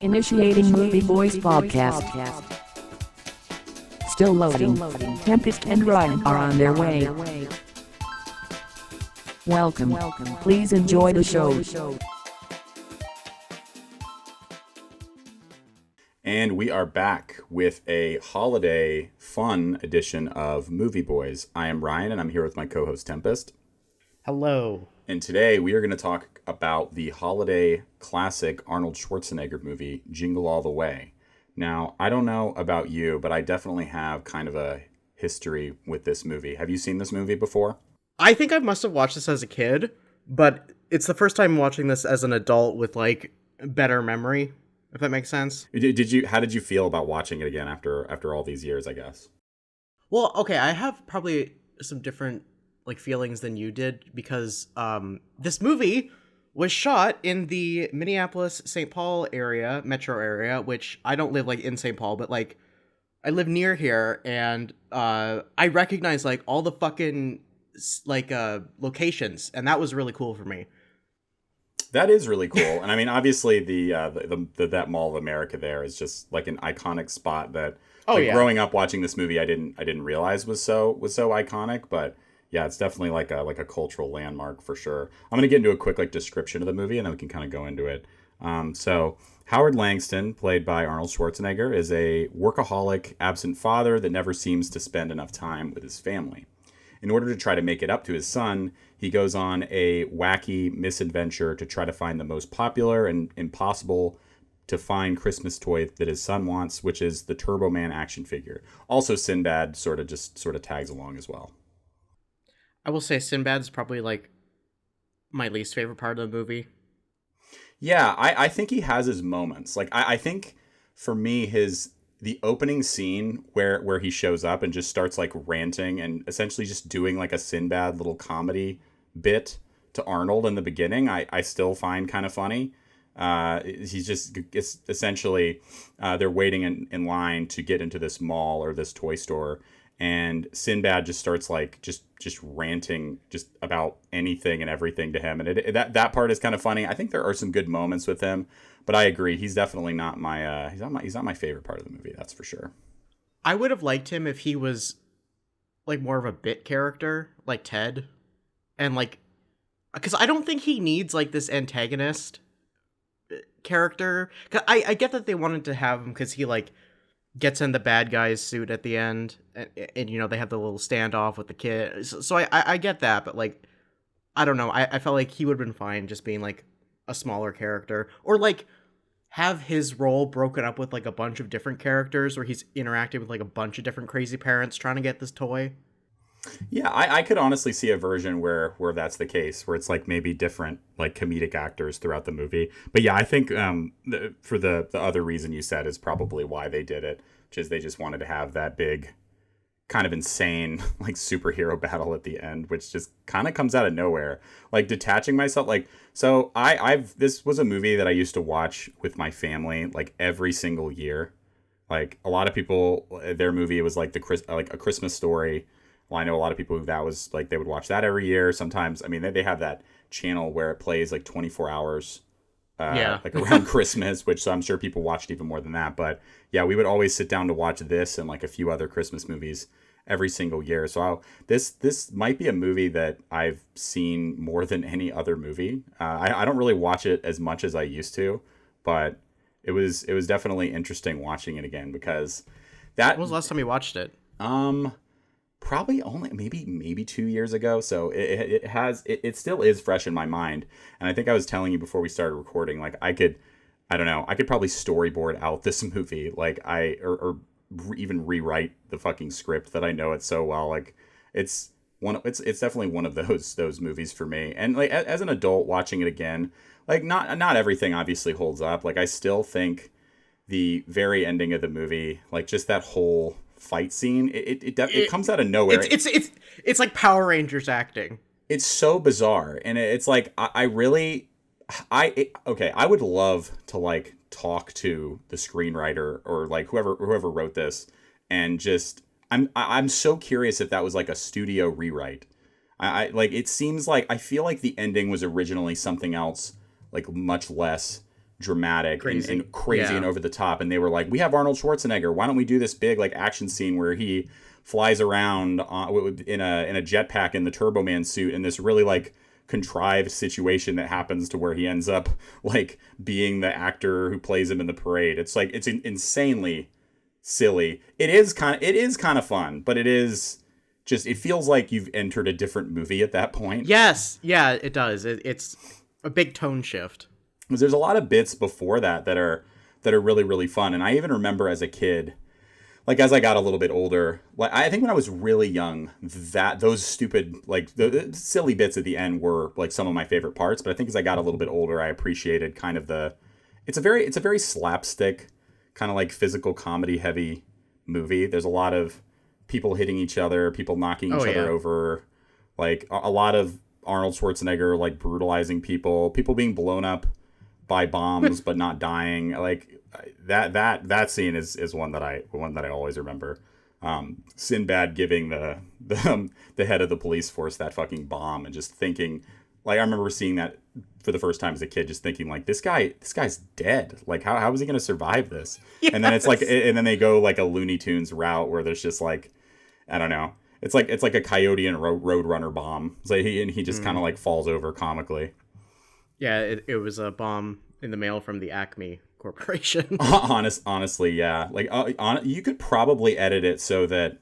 Initiating Movieboys podcast. Still loading. Tempest and Ryan are on their way. Welcome. Please enjoy the show. And we are back with a holiday fun edition of Movieboys. I am Ryan and I'm here with my co-host Tempest. Hello. And today we are going to talk about the holiday classic Arnold Schwarzenegger movie, Jingle All the Way. Now, I don't know about you, but I definitely have kind of a history with this movie. Have you seen this movie before? I think I must have watched this as a kid, but it's the first time watching this as an adult with like better memory, if that makes sense. How did you feel about watching it again after all these years, I guess? Well, okay, I have probably some different like feelings than you did because this movie was shot in the Minneapolis, St. Paul area, metro area, which I don't live like in St. Paul, but like I live near here, and I recognize like all the fucking like locations, and that was really cool for me. That is really cool, and I mean, obviously the that Mall of America there is just like an iconic spot that. Growing up watching this movie, I didn't realize was so iconic, but. Yeah, it's definitely like a cultural landmark for sure. I'm going to get into a quick like description of the movie and then we can kind of go into it. So Howard Langston, played by Arnold Schwarzenegger, is a workaholic, absent father that never seems to spend enough time with his family. In order to try to make it up to his son, he goes on a wacky misadventure to try to find the most popular and impossible to find Christmas toy that his son wants, which is the Turbo Man action figure. Also, Sinbad sort of tags along as well. I will say Sinbad's probably like my least favorite part of the movie. Yeah, I think he has his moments. Like I think for me the opening scene where he shows up and just starts like ranting and essentially just doing like a Sinbad little comedy bit to Arnold in the beginning, I still find kind of funny. It's essentially they're waiting in line to get into this mall or this toy store. And Sinbad just starts like just ranting just about anything and everything to him, and that part is kind of funny. I think there are some good moments with him, but I agree he's definitely not my he's not my favorite part of the movie. That's for sure. I would have liked him if he was like more of a bit character, like Ted, and like because I don't think he needs like this antagonist character. 'Cause I get that they wanted to have him because he like gets in the bad guy's suit at the end, and you know they have the little standoff with the kid. So I get that, but like I don't know. I felt like he would have been fine just being like a smaller character, or like have his role broken up with like a bunch of different characters where he's interacting with like a bunch of different crazy parents trying to get this toy. Yeah, I could honestly see a version where that's the case, where it's like maybe different like comedic actors throughout the movie. But yeah, I think for the other reason you said is probably why they did it, which is they just wanted to have that big kind of insane like superhero battle at the end, which just kind of comes out of nowhere. Like detaching myself, like so this was a movie that I used to watch with my family like every single year. Like a lot of people, their movie was like like A Christmas Story. Well, I know a lot of people who that was like they would watch that every year. Sometimes, I mean, they have that channel where it plays like 24 hours, like around Christmas, which so I'm sure people watched even more than that. But yeah, we would always sit down to watch this and like a few other Christmas movies every single year. So this might be a movie that I've seen more than any other movie. I don't really watch it as much as I used to, but it was definitely interesting watching it again because that. When was the last time you watched it? Probably only maybe 2 years ago. So it still is fresh in my mind. And I think I was telling you before we started recording, like I could probably storyboard out this movie. Like or even rewrite the fucking script that I know it so well. Like it's definitely one of those movies for me. And like as an adult watching it again, like not everything obviously holds up. Like I still think the very ending of the movie, like just that whole fight scene, it comes out of nowhere. It's like Power Rangers acting. It's so bizarre, and it's like I would love to like talk to the screenwriter or like whoever wrote this, and just I'm so curious if that was like a studio rewrite. I like it seems like I feel like the ending was originally something else, like much less dramatic and crazy Yeah. and over the top. And they were like, we have Arnold Schwarzenegger. Why don't we do this big like action scene where he flies around in a jetpack in the Turbo Man suit in this really like contrived situation that happens to where he ends up like being the actor who plays him in the parade. It's like it's insanely silly. It is kind of fun, but it feels like you've entered a different movie at that point. Yes, yeah, it does. It's a big tone shift. Because there's a lot of bits before that are really, really fun. And I even remember as a kid, like as I got a little bit older, like I think when I was really young, that those stupid like the silly bits at the end were like some of my favorite parts. But I think as I got a little bit older, I appreciated kind of it's a very slapstick kind of like physical comedy heavy movie. There's a lot of people hitting each other, people knocking each other over, like a lot of Arnold Schwarzenegger like brutalizing people being blown up by bombs but not dying. Like that scene is one that I always remember. Sinbad giving the head of the police force that fucking bomb and just thinking, like I remember seeing that for the first time as a kid, just thinking like this guy's dead. Like how is he gonna survive this? Yes. And then it's like, and then they go like a Looney Tunes route where there's just like, I don't know. It's like a Coyote and Roadrunner bomb. So he just kind of like falls over comically. Yeah, it was a bomb in the mail from the Acme Corporation. Honestly, yeah. Like you could probably edit it so that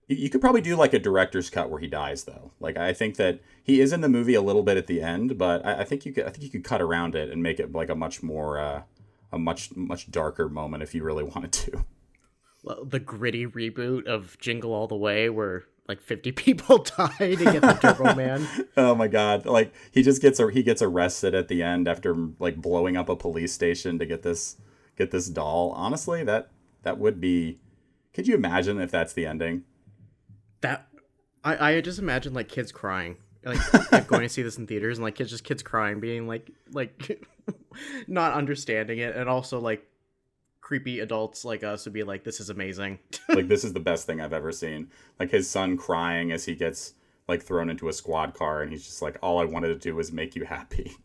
you could probably do like a director's cut where he dies though. Like I think that he is in the movie a little bit at the end, but I think you could cut around it and make it like a much more a much darker moment if you really wanted to. Well, the gritty reboot of Jingle All the Way where like 50 people die to get the Turbo Man. Oh my god. Like he gets arrested at the end after like blowing up a police station to get this doll. Honestly, that would be, could you imagine if that's the ending? That I just imagine like kids crying. Like going to see this in theaters and like kids crying, being like not understanding it, and also like creepy adults like us would be like, this is amazing. Like this is the best thing I've ever seen. Like his son crying as he gets like thrown into a squad car and he's just like, all I wanted to do was make you happy.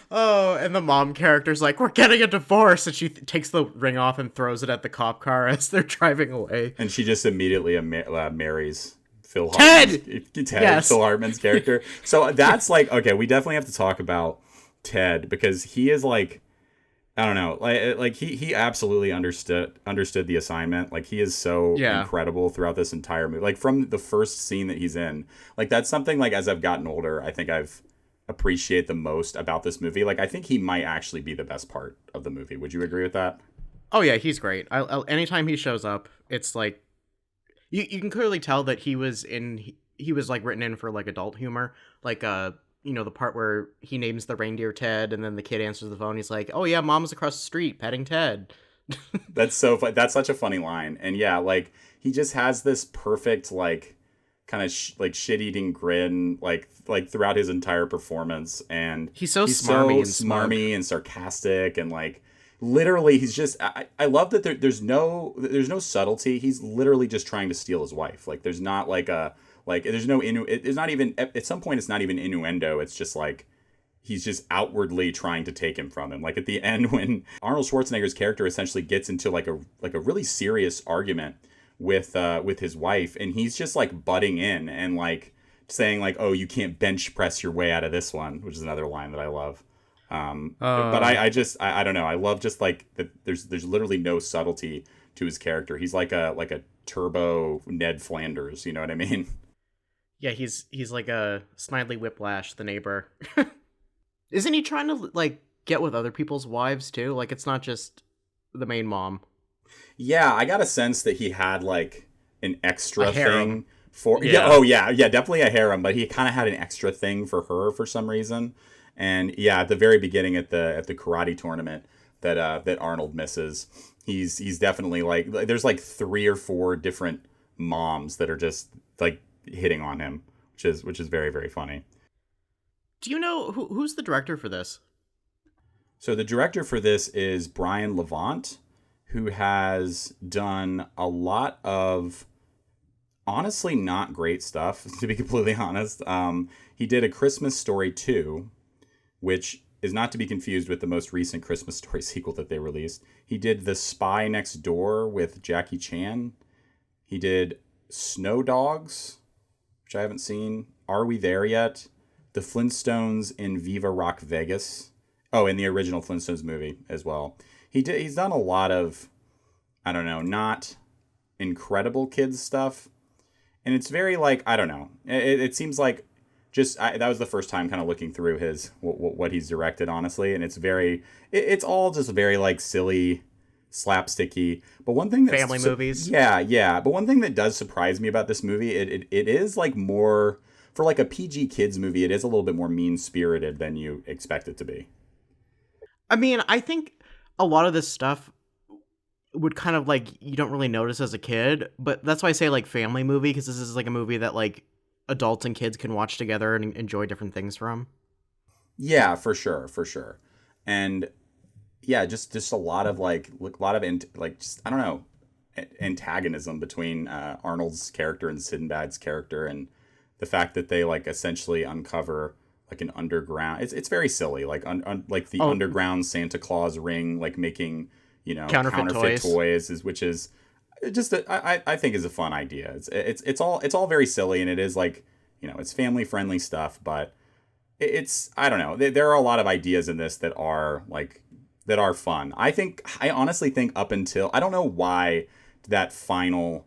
Oh, and the mom character's like, we're getting a divorce, and she takes the ring off and throws it at the cop car as they're driving away. And she just immediately marries Phil Ted! Yes. Phil Hartman's character. So that's like, okay, we definitely have to talk about Ted because he is like, I don't know, like he absolutely understood the assignment. Like he is so incredible throughout this entire movie. Like from the first scene that he's in, like that's something like as I've gotten older, I think I've appreciate the most about this movie. Like I think he might actually be the best part of the movie. Would you agree with that? Oh yeah, he's great. Anytime he shows up, it's like you can clearly tell that he was like written in for like adult humor. Like the part where he names the reindeer Ted and then the kid answers the phone. He's like, "Oh yeah, mom's across the street petting Ted." That's so fun. That's such a funny line. And yeah, like he just has this perfect like kind of like shit-eating grin like throughout his entire performance, and he's so smarmy and sarcastic, and like literally he's just I love that there's no subtlety. He's literally just trying to steal his wife. Like there's not like there's no it's not even at some point it's not even innuendo. It's just like he's just outwardly trying to take him from him. Like at the end when Arnold Schwarzenegger's character essentially gets into like a really serious argument with his wife, and he's just like butting in and like saying like, "Oh, you can't bench press your way out of this one," which is another line that I love. But I don't know. I love just like that. There's literally no subtlety to his character. He's like a turbo Ned Flanders. You know what I mean? Yeah, he's like a Snidely Whiplash, the neighbor. Isn't he trying to like get with other people's wives too? Like it's not just the main mom. Yeah, I got a sense that he had like an extra thing for definitely a harem, but he kind of had an extra thing for her for some reason. And yeah, at the very beginning at the karate tournament that Arnold misses, he's definitely like there's like 3 or 4 different moms that are just like hitting on him, which is very, very funny. Do you know who's the director for this? So the director for this is Brian Levant, who has done a lot of honestly not great stuff, to be completely honest. He did A Christmas Story 2, which is not to be confused with the most recent Christmas Story sequel that they released. He did The Spy Next Door with Jackie Chan. He did Snow Dogs, which I haven't seen. Are We There Yet? The Flintstones in Viva Rock Vegas. Oh, in the original Flintstones movie as well. He's done a lot of, I don't know, not incredible kids stuff. And it's very like, I don't know. It seems like that was the first time kind of looking through his what he's directed, honestly. And it's all just very like silly, slapsticky. But one thing that's family movies. Yeah. But one thing that does surprise me about this movie, it is like more, for like a PG kids movie, it is a little bit more mean-spirited than you expect it to be. I mean, I think a lot of this stuff would kind of like, you don't really notice as a kid, but that's why I say like family movie, because this is like a movie that like adults and kids can watch together and enjoy different things from. Yeah, for sure. And yeah, just a lot of I don't know, antagonism between Arnold's character and Sinbad's character, and the fact that they like essentially uncover like an underground. It's very silly, like like the underground Santa Claus ring, like making, you know, counterfeit toys which is just I think is a fun idea. It's all very silly, and it is like, you know, it's family friendly stuff, but it's, I don't know, there are a lot of ideas in this that are fun. I honestly think up until, I don't know why that final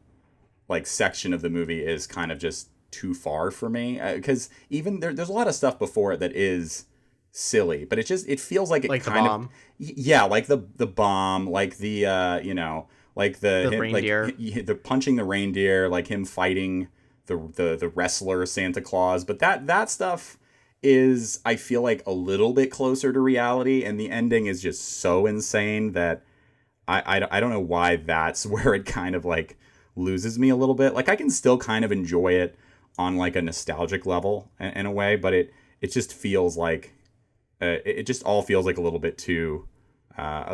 like section of the movie is kind of just too far for me, because even there's a lot of stuff before it that is silly, but it feels like it like kind of, yeah, like the bomb, like the you know, like the reindeer, like the punching the reindeer, like him fighting the wrestler Santa Claus. But that stuff is, I feel like, a little bit closer to reality, and the ending is just so insane that I don't know why that's where it kind of like loses me a little bit. Like I can still kind of enjoy it on like a nostalgic level in a way, but it just feels like it just all feels like a little bit too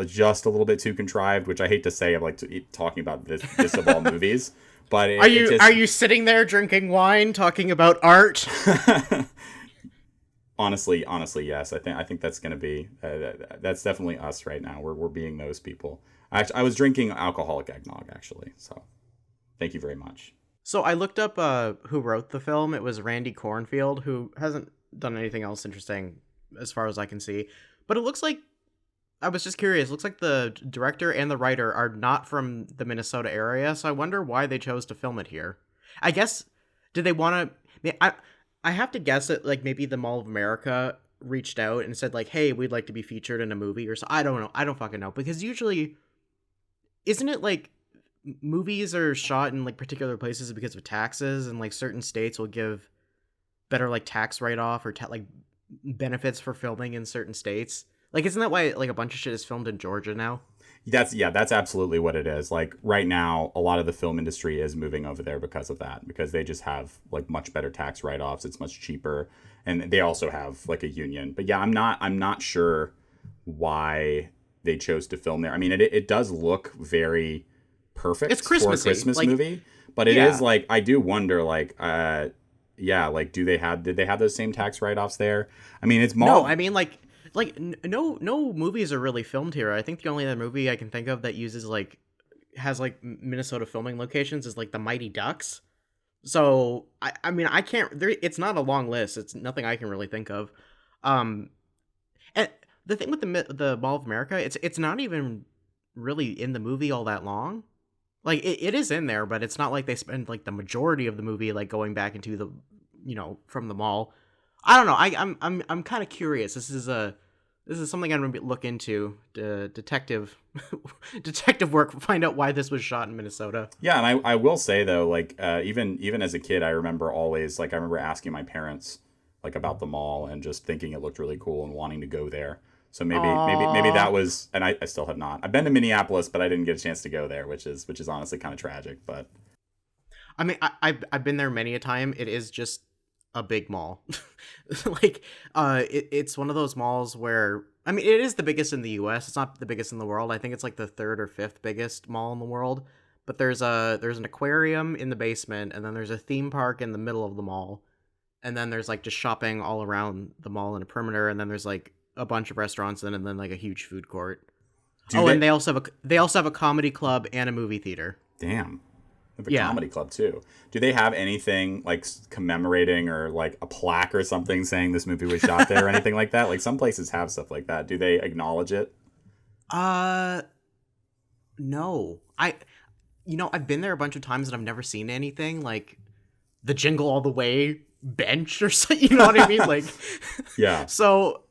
just a little bit too contrived, which I hate to say. I'm like talking about this of all movies, but are you sitting there drinking wine talking about art? honestly, yes. I think that's gonna be that's definitely us right now. We're being those people. I was drinking alcoholic eggnog, actually, so thank you very much. So I looked up who wrote the film. It was Randy Kornfield, who hasn't done anything else interesting as far as I can see. But it looks like, I was just curious, it looks like the director and the writer are not from the Minnesota area, so I wonder why they chose to film it here. I guess, did they want to... I have to guess that like maybe the Mall of America reached out and said like, hey, we'd like to be featured in a movie or so. I don't know. I don't fucking know. Because usually, isn't it like movies are shot in like particular places because of taxes, and like certain states will give better like tax write-off or like benefits for filming in certain states? Like, isn't that why like a bunch of shit is filmed in Georgia now? That's absolutely what it is. Like right now, a lot of the film industry is moving over there because of that, because they just have like much better tax write-offs. It's much cheaper, and they also have like a union. But yeah, I'm not sure why they chose to film there. I mean, it does look very perfect. It's Christmas for a Christmas like, movie, but it is like, I do wonder, like, yeah, like, did they have those same tax write-offs there? I mean, it's no, I mean, like no movies are really filmed here. I think the only other movie I can think of that uses like has like Minnesota filming locations is like The Mighty Ducks. So I mean, I can't. It's not a long list. It's nothing I can really think of. And the thing with the Mall of America, it's not even really in the movie all that long. Like it is in there, but it's not like they spend like the majority of the movie like going back into the, you know, from the mall. I don't know. I'm kind of curious. This is something I'm gonna look into. Detective work. Find out why this was shot in Minnesota. Yeah, and I will say though, like even as a kid, I remember asking my parents like about the mall and just thinking it looked really cool and wanting to go there. So maybe that was, and I still have not. I've been to Minneapolis, but I didn't get a chance to go there, which is honestly kind of tragic. But I mean, I've been there many a time. It is just a big mall. Like it's one of those malls where, I mean, it is the biggest in the US. It's not the biggest in the world. I think it's like the third or fifth biggest mall in the world. But there's an aquarium in the basement, and then there's a theme park in the middle of the mall. And then there's like just shopping all around the mall in a perimeter, and then there's like a bunch of restaurants and then like a huge food court. And they also have a comedy club and a movie theater. Damn. They have a comedy club too. Do they have anything like commemorating or like a plaque or something saying this movie was shot there or anything like that? Like some places have stuff like that. Do they acknowledge it? No. I've been there a bunch of times and I've never seen anything like the Jingle All the Way bench or something. You know what I mean? Like, yeah. So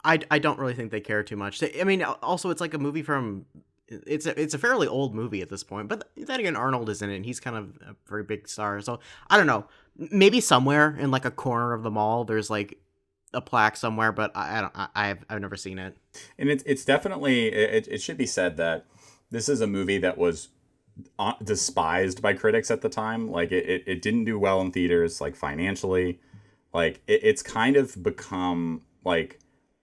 I don't really think they care too much. I mean, also it's like a movie from. It's a fairly old movie at this point, but then again, Arnold is in it, and he's kind of a very big star. So I don't know. Maybe somewhere in like a corner of the mall, there's like a plaque somewhere, but I've never seen it. And it's definitely it should be said that this is a movie that was despised by critics at the time. Like it didn't do well in theaters, like financially. Like it's kind of become like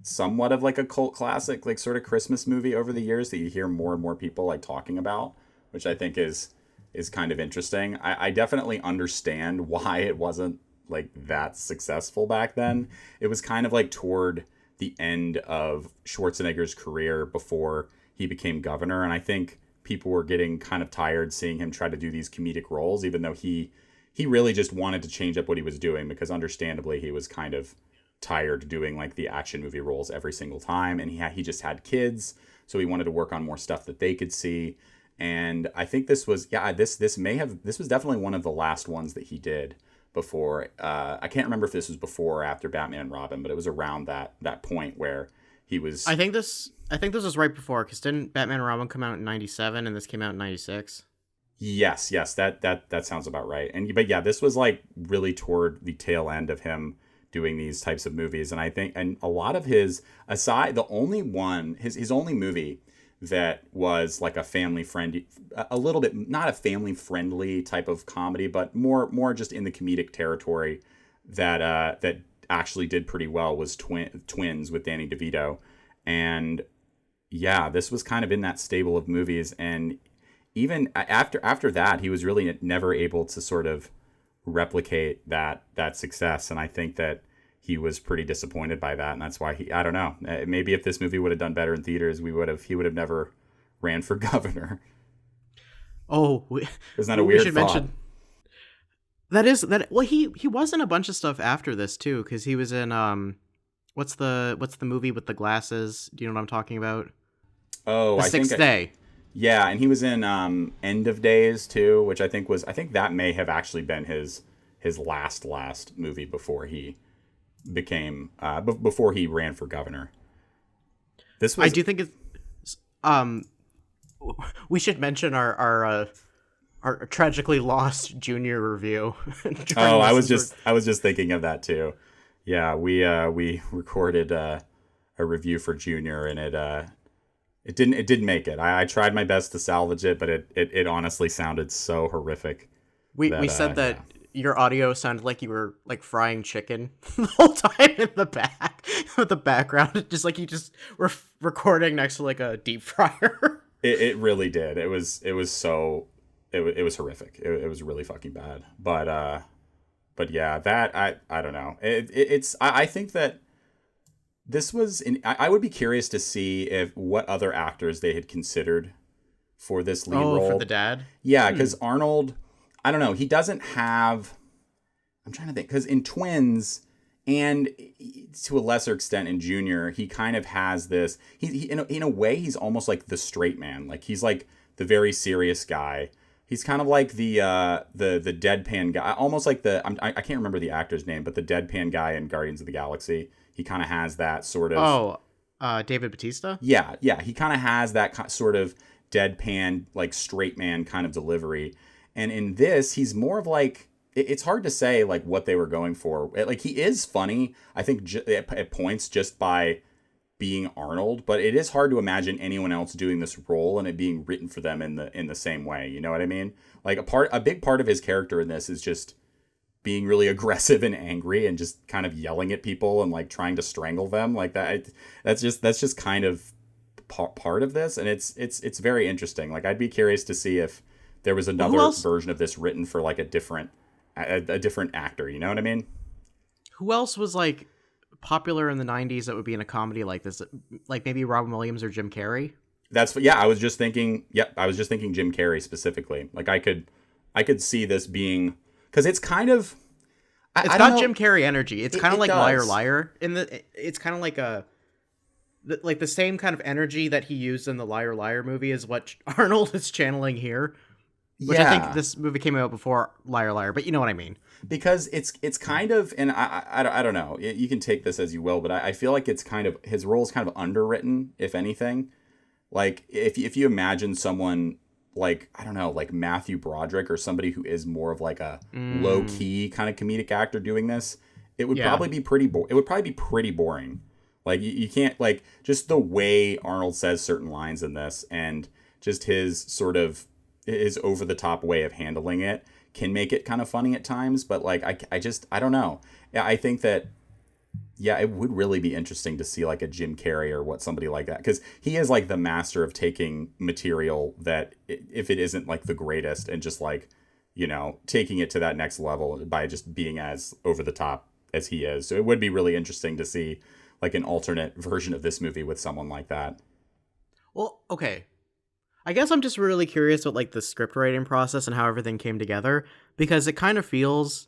somewhat of like a cult classic, like sort of Christmas movie over the years that you hear more and more people like talking about, which I think is kind of interesting. I definitely understand why it wasn't like that successful back then. It was kind of like toward the end of Schwarzenegger's career before he became governor. And I think people were getting kind of tired seeing him try to do these comedic roles, even though he really just wanted to change up what he was doing, because understandably he was kind of tired doing like the action movie roles every single time, and he just had kids, so he wanted to work on more stuff that they could see. And I think this was this was definitely one of the last ones that he did before I can't remember if this was before or after Batman and Robin, but it was around that point where he was. I think this was right before, because didn't Batman and Robin come out in 97 and this came out in 96? Yes, that sounds about right. But yeah, this was like really toward the tail end of him doing these types of movies. And I think, and a lot of his, aside, the only one, his only movie that was like a family friendly, a little bit, not a family friendly type of comedy, but more just in the comedic territory that actually did pretty well was Twins with Danny DeVito. And yeah, this was kind of in that stable of movies. And even after that, he was really never able to sort of replicate that success. And I think that he was pretty disappointed by that. And that's why I don't know, maybe if this movie would have done better in theaters, he would have never ran for governor. Oh, isn't that a weird thought? Mention that. Well, he was in a bunch of stuff after this too, because he was in what's the movie with the glasses? Do you know what I'm talking about? Oh, The Sixth Day. Yeah, and he was in End of Days too, which I think that may have actually been his last movie before he became before he ran for governor. This was. I do think it's we should mention our tragically lost Junior review. Oh, I was just thinking of that too. Yeah, we recorded a review for Junior, and it didn't make it. I tried my best to salvage it, but it honestly sounded so horrific. We said that your audio sounded like you were like frying chicken the whole time in the back with the background, just like you just were recording next to like a deep fryer. It really did. It was horrific. It was really fucking bad. But yeah, that I don't know. I think that this was. I would be curious to see what other actors they had considered for this lead role. For the dad. Yeah, because Arnold, I don't know. He doesn't have. I'm trying to think, because in Twins and to a lesser extent in Junior, he kind of has this. He in a way, he's almost like the straight man. Like he's like the very serious guy. He's kind of like the deadpan guy, almost like I can't remember the actor's name, but the deadpan guy in Guardians of the Galaxy. He kind of has that sort of. David Bautista? Yeah. He kind of has that sort of deadpan, like straight man kind of delivery. And in this, he's more of like, it's hard to say like what they were going for. Like he is funny, I think at points just by being Arnold, but it is hard to imagine anyone else doing this role and it being written for them in the same way. You know what I mean? Like a big part of his character in this is just being really aggressive and angry and just kind of yelling at people and like trying to strangle them like that. That's just kind of part of this, and it's very interesting. Like I'd be curious to see if there was another version of this written for like a different actor. You know what I mean? Who else was like popular in the 90s that would be in a comedy like this? Like maybe Robin Williams or Jim Carrey? I was just thinking, I was just thinking Jim Carrey specifically. Like I could see this being, because it's kind of, It's I got don't know. Jim Carrey energy. It's kind of it like does. Liar Liar. It's kind of like like the same kind of energy that he used in the Liar Liar movie is what Arnold is channeling here. Which I think this movie came out before Liar Liar, but you know what I mean. Because it's kind of, and I don't know, you can take this as you will, but I feel like it's kind of, his role is kind of underwritten, if anything. Like if you imagine someone like, I don't know, like Matthew Broderick or somebody who is more of like a low key kind of comedic actor doing this, it would probably be pretty boring. Like you can't, like, just the way Arnold says certain lines in this and just his sort of his over the top way of handling it can make it kind of funny at times, but like I don't know. I think that it would really be interesting to see like a Jim Carrey or what somebody like that, because he is like the master of taking material that if it isn't like the greatest and just like, you know, taking it to that next level by just being as over the top as he is. So it would be really interesting to see like an alternate version of this movie with someone like that. Well, okay. I guess I'm just really curious about like the script writing process and how everything came together, because it kind of feels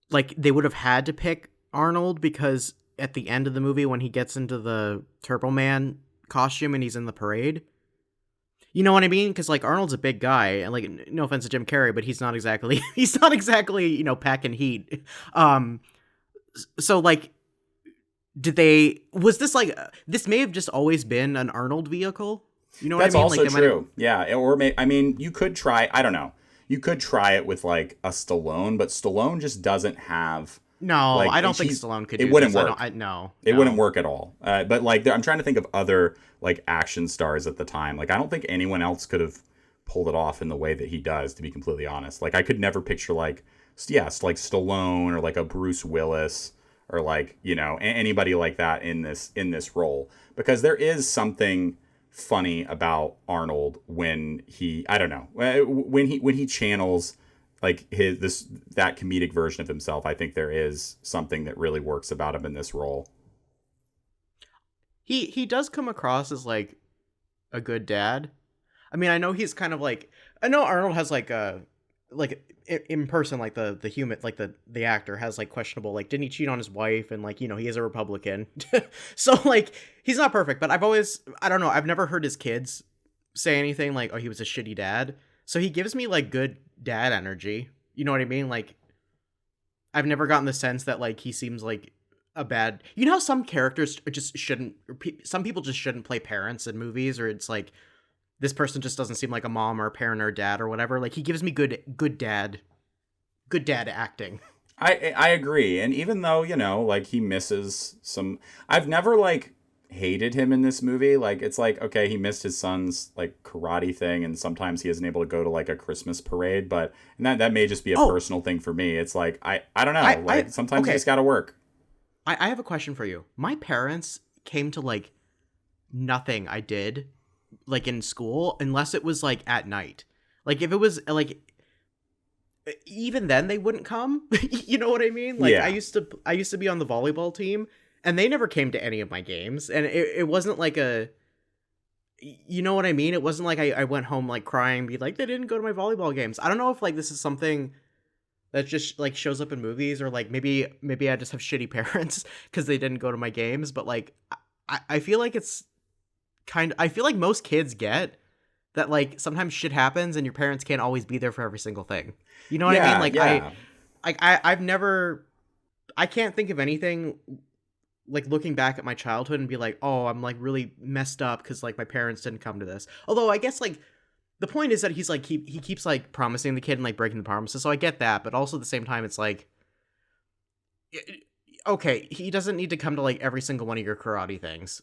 like they would have had to pick Arnold, because at the end of the movie when he gets into the Turbo Man costume and he's in the parade, you know what I mean? Because like Arnold's a big guy, and like no offense to Jim Carrey, but he's not exactly you know, packing heat. So like, was this like this may have just always been an Arnold vehicle? You know what That's I mean? also like, true. Yeah. Or I mean, you could try, I don't know. You could try it with like a Stallone, but Stallone just doesn't have. No, like, I don't think Stallone could do it. Wouldn't this. work. No. It wouldn't work at all. But like, I'm trying to think of other like action stars at the time. Like, I don't think anyone else could have pulled it off in the way that he does, to be completely honest. Like, I could never picture like, yes, like Stallone or like a Bruce Willis or like, you know, anybody like that in this role, because there is something funny about Arnold when he, I don't know, when he channels like that comedic version of himself. I think there is something that really works about him in this role. He does come across as like a good dad. I mean, I know he's kind of like, I know Arnold has like a like in person, like the human, like the actor has like questionable, like, didn't he cheat on his wife, and like, you know, he is a Republican. So like he's not perfect, but I don't know, I've never heard his kids say anything like, oh, he was a shitty dad. So he gives me like good dad energy. You know what I mean? Like, I've never gotten the sense that like he seems like a bad, you know how some characters just shouldn't, some people just shouldn't play parents in movies, or it's like, this person just doesn't seem like a mom or a parent or a dad or whatever. Like, he gives me good dad acting. I agree. And even though, you know, like he misses some, I've never like hated him in this movie. Like, it's like, okay, he missed his son's like karate thing, and sometimes he isn't able to go to like a Christmas parade, but and that may just be a personal thing for me. It's like, I don't know. Sometimes you just gotta work. I have a question for you. My parents came to like nothing I did like in school unless it was like at night. Like if it was like, even then they wouldn't come. You know what I mean? Like, yeah. I used to be on the volleyball team, and they never came to any of my games, and it wasn't like a, you know what I mean? It wasn't like I went home like crying, be like, they didn't go to my volleyball games. I don't know if like this is something that just like shows up in movies, or like maybe I just have shitty parents because they didn't go to my games. But like I feel like it's I feel like most kids get that, like sometimes shit happens and your parents can't always be there for every single thing. You know what I mean? Like, yeah. I can't think of anything like looking back at my childhood and be like, oh, I'm like really messed up because like my parents didn't come to this. Although I guess like the point is that he's like, he keeps like promising the kid and like breaking the promises. So I get that. But also at the same time, it's like, okay, he doesn't need to come to like every single one of your karate things.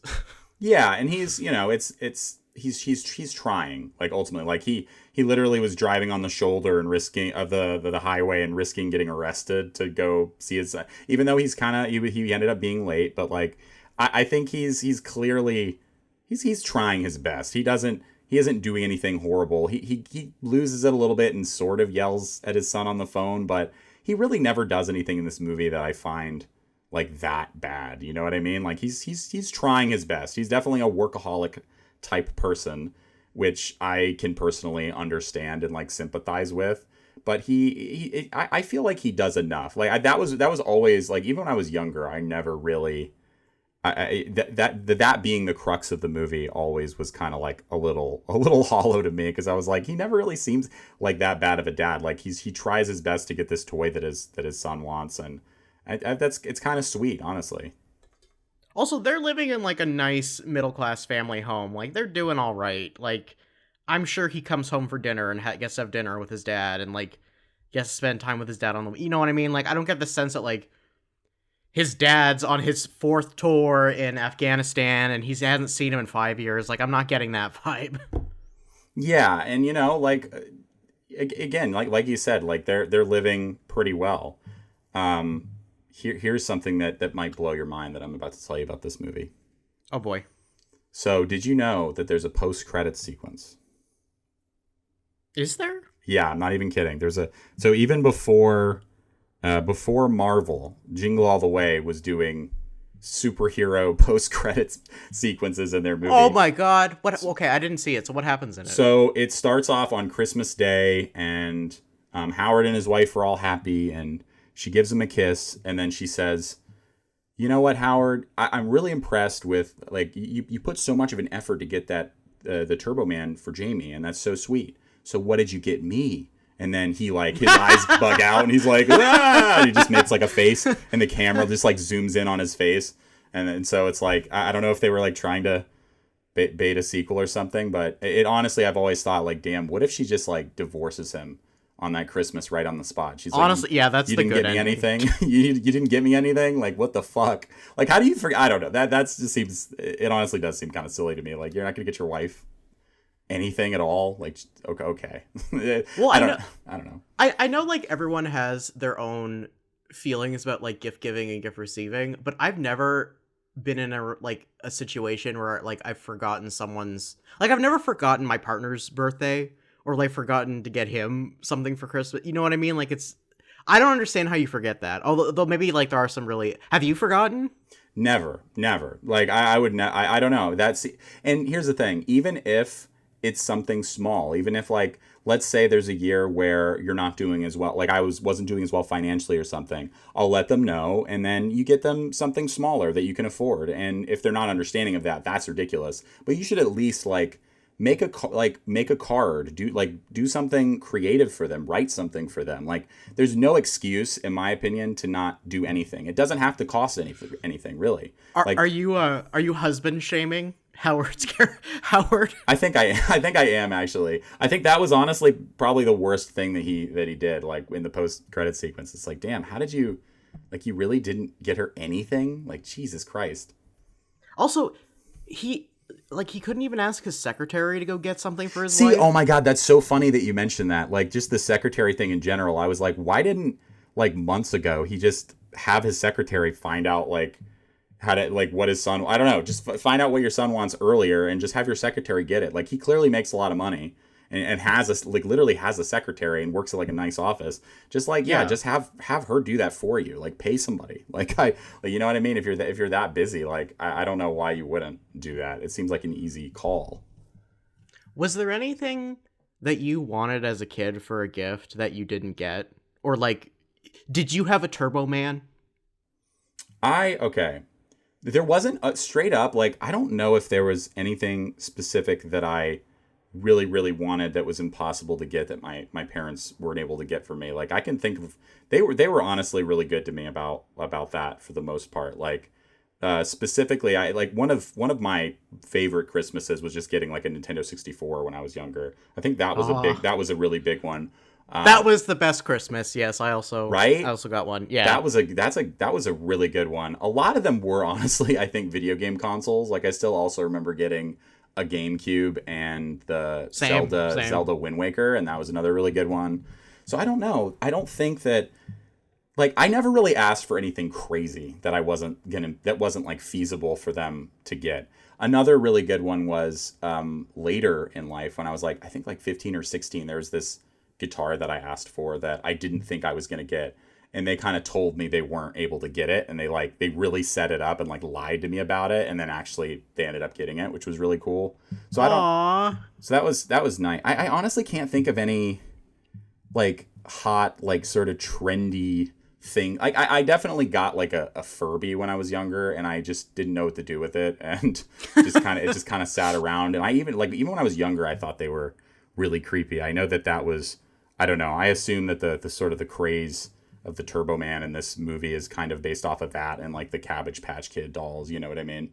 Yeah. And he's, you know, he's trying, like, ultimately, like he literally was driving on the shoulder and risking the highway and risking getting arrested to go see his, even though he's kind of, he ended up being late, but like, I think he's clearly, he's trying his best. He isn't doing anything horrible. He loses it a little bit and sort of yells at his son on the phone, but he really never does anything in this movie that I find like that bad. You know what I mean? Like he's trying his best. He's definitely a workaholic type person, which I can personally understand and like sympathize with. But I feel like he does enough. Like that was always like, even when I was younger, I never really that being the crux of the movie always was kind of like a little hollow to me, because I was like, he never really seems like that bad of a dad. Like he tries his best to get this toy that his son wants, and it's kind of sweet, honestly. Also, they're living in like a nice middle class family home. Like they're doing all right. Like I'm sure he comes home for dinner and gets to have dinner with his dad, and like gets to spend time with his dad on the. You know what I mean? Like I don't get the sense that like his dad's on his 4th tour in Afghanistan and he hasn't seen him in 5 years. Like I'm not getting that vibe. Yeah, and like again, like you said, like they're living pretty well. Here's something that might blow your mind that I'm about to tell you about this movie. Oh boy. So, did you know that there's a post-credits sequence? Is there? Yeah, I'm not even kidding. So even before Marvel, Jingle All the Way was doing superhero post-credits sequences in their movie. Oh my god. What? Okay, I didn't see it. So what happens in it? So it starts off on Christmas Day, and Howard and his wife are all happy, and she gives him a kiss, and then she says, "You know what, Howard? I'm really impressed with, like, you put so much of an effort to get that the Turbo Man for Jamie, and that's so sweet. So what did you get me?" And then he, like, his eyes bug out, and he's like, "Ah!" And he just makes like a face, and the camera just like zooms in on his face, and then so it's like, I don't know if they were like trying to bait a sequel or something, but it honestly, I've always thought, like, damn, what if she just like divorces him on that Christmas right on the spot? She's like, honestly, yeah, that's you the didn't good get me ending. anything. you didn't get me anything. Like, what the fuck? Like, how do you forget? I don't know. That's just seems. It honestly does seem kind of silly to me. Like, you're not gonna get your wife anything at all. Like, okay. Well, I don't know. I know like everyone has their own feelings about like gift giving and gift receiving, but I've never been in a situation where like I've forgotten I've never forgotten my partner's birthday or like forgotten to get him something for Christmas. You know what I mean? Like I don't understand how you forget that. Although maybe like there are some really. Have you forgotten? Never. Like I would. I don't know. And here's the thing. Even if it's something small, even if like, let's say there's a year where you're not doing as well, like I wasn't doing as well financially or something, I'll let them know, and then you get them something smaller that you can afford. And if they're not understanding of that, that's ridiculous. But you should at least like make a card, do something creative for them, write something for them. Like, there's no excuse, in my opinion, to not do anything. It doesn't have to cost anything really. Are you husband shaming Howard? I think I am, actually. I think that was honestly probably the worst thing that he did, like in the post credit sequence. It's like, damn, how did you, like, you really didn't get her anything? Like, Jesus Christ. Also, he couldn't even ask his secretary to go get something for his wife. Oh my God, that's so funny that you mentioned that. Like, just the secretary thing in general. I was like, why didn't, like, months ago he just have his secretary find out, like, how to, like, what his son, I don't know, just find out what your son wants earlier and just have your secretary get it. Like, he clearly makes a lot of money and has literally has a secretary and works at like a nice office. Just like, yeah, just have her do that for you. Like, pay somebody. Like, you know what I mean? If you're that busy, like, I don't know why you wouldn't do that. It seems like an easy call. Was there anything that you wanted as a kid for a gift that you didn't get? Or like, did you have a Turbo Man? Okay. There wasn't a straight up, like, I don't know if there was anything specific that I really, really wanted that was impossible to get that my parents weren't able to get for me. Like, I can think of, they were honestly really good to me about that for the most part. Like, specifically, I like one of my favorite Christmases was just getting like a Nintendo 64 when I was younger. I think that was a really big one. That was the best Christmas. Yes, I also got one. Yeah, that was a really good one. A lot of them were, honestly, I think, video game consoles. Like, I still also remember getting a GameCube and the Zelda Wind Waker, and that was another really good one. So I don't know. I don't think that, like, I never really asked for anything crazy that wasn't like feasible for them to get. Another really good one was later in life when I was like, I think like 15 or 16. There was this guitar that I asked for that I didn't think I was going to get. and they kind of told me they weren't able to get it, and they really set it up and like lied to me about it, and then actually they ended up getting it, which was really cool. So Aww. so that was nice. I honestly can't think of any like hot, like sort of trendy thing. Like I definitely got like a Furby when I was younger, and I just didn't know what to do with it, and it just kind of sat around. And I even when I was younger, I thought they were really creepy. I know that was, I don't know. I assume that the sort of the craze of the Turbo Man in this movie is kind of based off of that and like the Cabbage Patch Kid dolls. You know what I mean?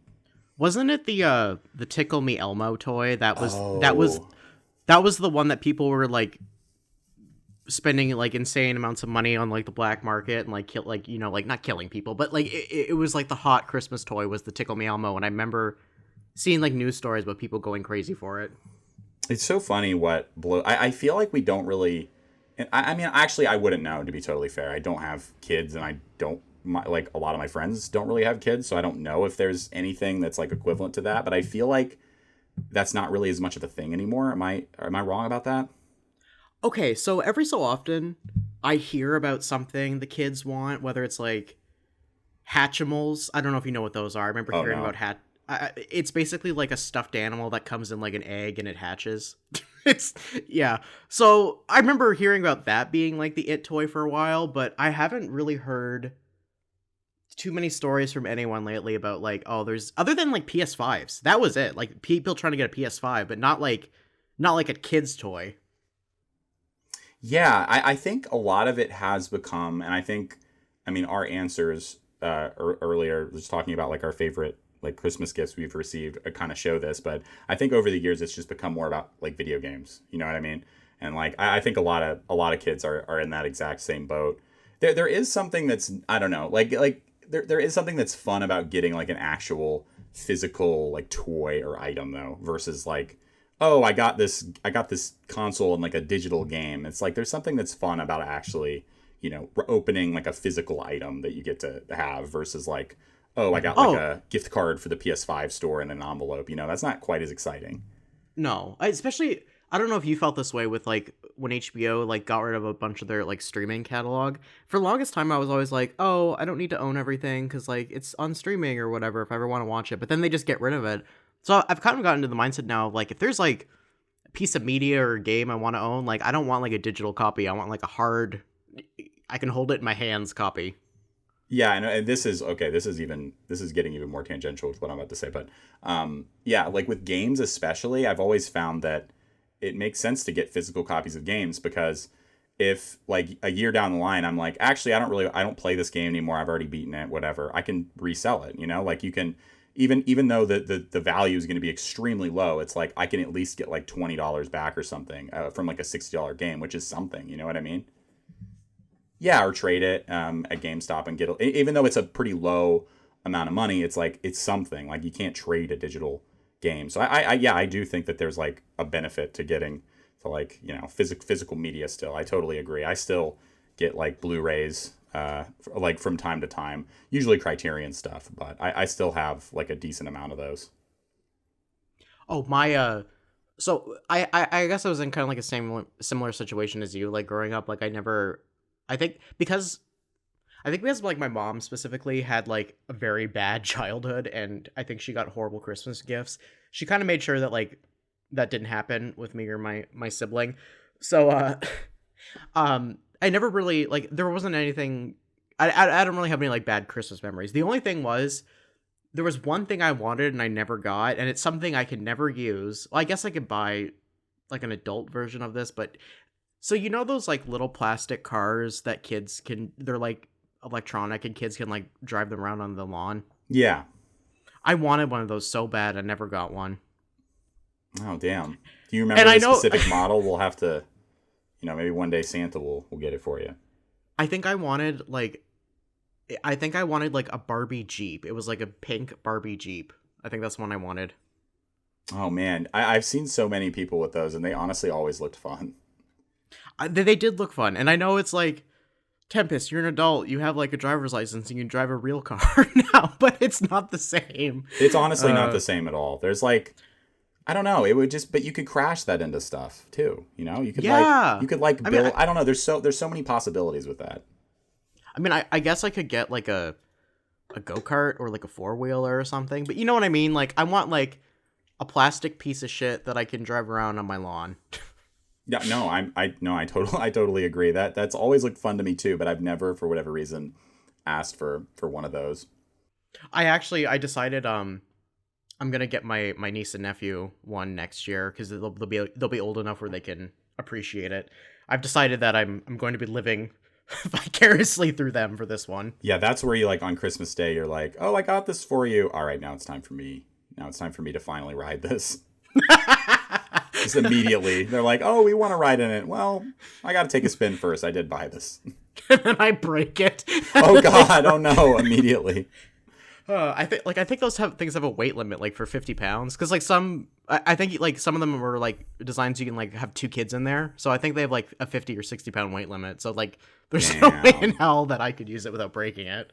Wasn't it the Tickle Me Elmo toy that was Oh. that was the one that people were like spending like insane amounts of money on like the black market and like like not killing people, but like it was like the hot Christmas toy was the Tickle Me Elmo, and I remember seeing like news stories about people going crazy for it. It's so funny what I feel like we don't really. I mean, actually, I wouldn't know, to be totally fair. I don't have kids, and I don't like a lot of my friends don't really have kids, so I don't know if there's anything that's like equivalent to that. But I feel like that's not really as much of a thing anymore. Am I wrong about that? Okay, so every so often I hear about something the kids want, whether it's like Hatchimals. I don't know if you know what those are. I remember hearing No. about it's basically like a stuffed animal that comes in like an egg and it hatches. It's yeah. So I remember hearing about that being like the it toy for a while, but I haven't really heard too many stories from anyone lately about like, oh, there's other than like PS5s. That was it. Like people trying to get a PS5, but not like a kid's toy. Yeah, I think a lot of it has become, and I mean, our answers earlier, just talking about like our favorite like Christmas gifts we've received, kind of show this. But I think over the years, it's just become more about like video games. You know what I mean? And like, I think a lot of kids are in that exact same boat. There is something that's, I don't know, like there is something that's fun about getting like an actual physical like toy or item though, versus like, oh, I got this console and like a digital game. It's like there's something that's fun about actually, opening like a physical item that you get to have versus like, oh, I got like a gift card for the PS5 store in an envelope. That's not quite as exciting. No, especially I don't know if you felt this way with like when HBO like got rid of a bunch of their like streaming catalog. For the longest time, I was always like, oh, I don't need to own everything because like it's on streaming or whatever if I ever want to watch it. But then they just get rid of it. So I've kind of gotten to the mindset now of like if there's like a piece of media or a game I want to own, like I don't want like a digital copy. I want like a hard, I can hold it in my hands copy. Yeah, and this is okay. This is getting even more tangential with what I'm about to say, but yeah, like with games especially, I've always found that it makes sense to get physical copies of games because if like a year down the line, I'm like, actually, I don't play this game anymore. I've already beaten it, whatever. I can resell it. Like you can even though the value is going to be extremely low, it's like I can at least get like $20 back or something from like a $60 game, which is something. You know what I mean? Yeah, or trade it at GameStop and get it. Even though it's a pretty low amount of money, it's like it's something. Like you can't trade a digital game. So I do think that there's like a benefit to getting to like physical media. Still, I totally agree. I still get like Blu-rays like from time to time, usually Criterion stuff, but I still have like a decent amount of those. Oh my so I guess I was in kind of like a similar situation as you. Like growing up, like I think because like my mom specifically had like a very bad childhood and I think she got horrible Christmas gifts. She kind of made sure that like that didn't happen with me or my sibling. So I never really like there wasn't anything I don't really have any like bad Christmas memories. The only thing was there was one thing I wanted and I never got, and it's something I could never use. Well, I guess I could buy like an adult version of this, but so those like little plastic cars that they're like electronic and kids can like drive them around on the lawn. Yeah. I wanted one of those so bad. I never got one. Oh, damn. Do you remember the specific model? We'll have to, maybe one day Santa will get it for you. I think I wanted like a Barbie Jeep. It was like a pink Barbie Jeep. I think that's one I wanted. Oh man, I've seen so many people with those and they honestly always looked fun. They did look fun, and I know it's like, Tempest, you're an adult, you have like a driver's license, and you can drive a real car now, but it's not the same. It's honestly not the same at all. There's like, I don't know, it would just, but you could crash that into stuff too. You could build. I don't know. There's so many possibilities with that. I mean, I guess I could get like a go-kart or like a four-wheeler or something, but you know what I mean? Like, I want like a plastic piece of shit that I can drive around on my lawn. Yeah, no, I totally agree. That's always looked fun to me too, but I've never, for whatever reason, asked for one of those. I decided I'm gonna get my niece and nephew one next year because they'll be old enough where they can appreciate it. I've decided that I'm going to be living vicariously through them for this one. Yeah, that's where you like on Christmas Day, you're like, oh, I got this for you. All right, now it's time for me. Now it's time for me to finally ride this. Just immediately, they're like, oh, we want to ride in it. Well, I got to take a spin first. I did buy this. And then I break it. Oh God! Oh no! Immediately. I think those things have a weight limit like for 50 pounds because like I think like some of them were like designs you can like have two kids in there, so I think they have like a 50 or 60 pound weight limit. So like there's no way in hell that I could use it without breaking it.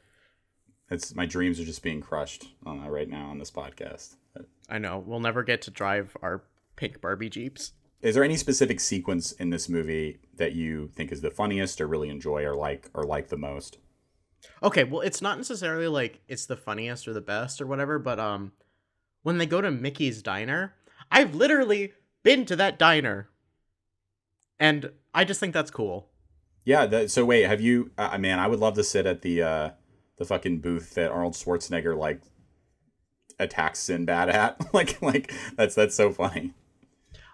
It's my dreams are just being crushed right now on this podcast. I know we'll never get to drive our pink Barbie Jeeps. Is there any specific sequence in this movie that you think is the funniest or really enjoy or like the most? Okay, well, it's not necessarily like it's the funniest or the best or whatever, but when they go to Mickey's diner, I've literally been to that diner, and I just think that's cool. Yeah. So wait, have you? Man, I would love to sit at the fucking booth that Arnold Schwarzenegger like attacks Sinbad at. like that's so funny.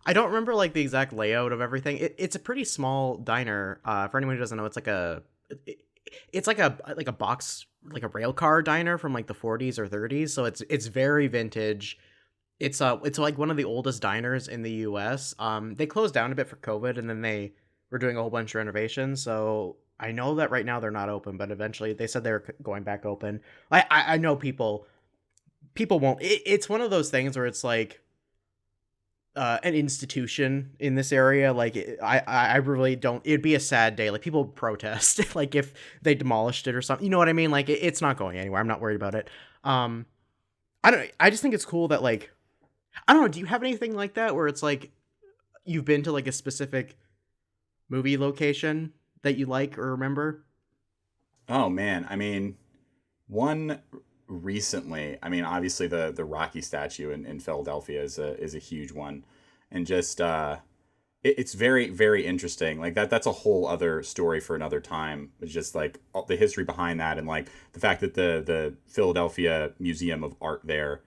I don't remember like the exact layout of everything. It's a pretty small diner. For anyone who doesn't know, it's like a box, like a rail car diner from like the 40s or 30s. So it's very vintage. It's like one of the oldest diners in the US. They closed down a bit for COVID, and then they were doing a whole bunch of renovations. So I know that right now they're not open, but eventually they said they're going back open. I know people won't. It's one of those things where it's like an institution in this area. Like I really don't. It'd be a sad day. Like people protest, like if they demolished it or something. You know what I mean? Like it's not going anywhere. I'm not worried about it. I just think it's cool that like I don't know. Do you have anything like that where it's like you've been to like a specific movie location that you like or remember? Oh man, I mean, one recently. I mean, obviously the Rocky statue in Philadelphia is a huge one, and just it's very very interesting. Like that's a whole other story for another time. It's just like the history behind that, and like the fact that the Philadelphia Museum of Art there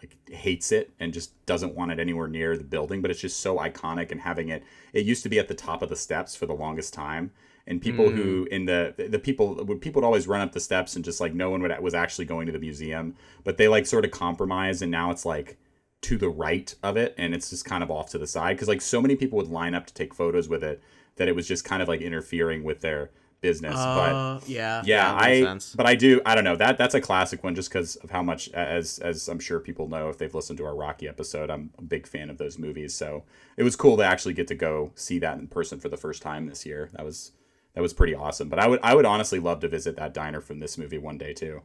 like hates it and just doesn't want it anywhere near the building, but it's just so iconic, and having it used to be at the top of the steps for the longest time. And people who in the people would always run up the steps, and just like no one was actually going to the museum, but they like sort of compromised, and now it's like to the right of it, and it's just kind of off to the side because like so many people would line up to take photos with it that it was just kind of like interfering with their business. But yeah, but I don't know, that's a classic one just because of how much, as I'm sure people know if they've listened to our Rocky episode, I'm a big fan of those movies. So it was cool to actually get to go see that in person for the first time this year. That was pretty awesome. But I would honestly love to visit that diner from this movie one day too.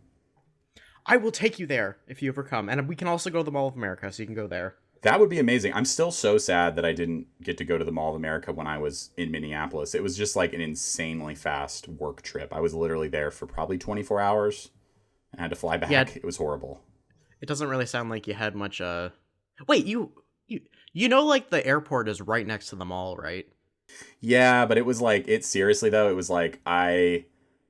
I will take you there if you ever come, and we can also go to the Mall of America, so you can go there. That would be amazing. I'm still so sad that I didn't get to go to the Mall of America when I was in Minneapolis. It was just like an insanely fast work trip. I was literally there for probably 24 hours and had to fly back. Yeah, it was horrible. It doesn't really sound like you had much. Wait, you know, like the airport is right next to the mall, right? Yeah, but it was like, seriously though, it was like I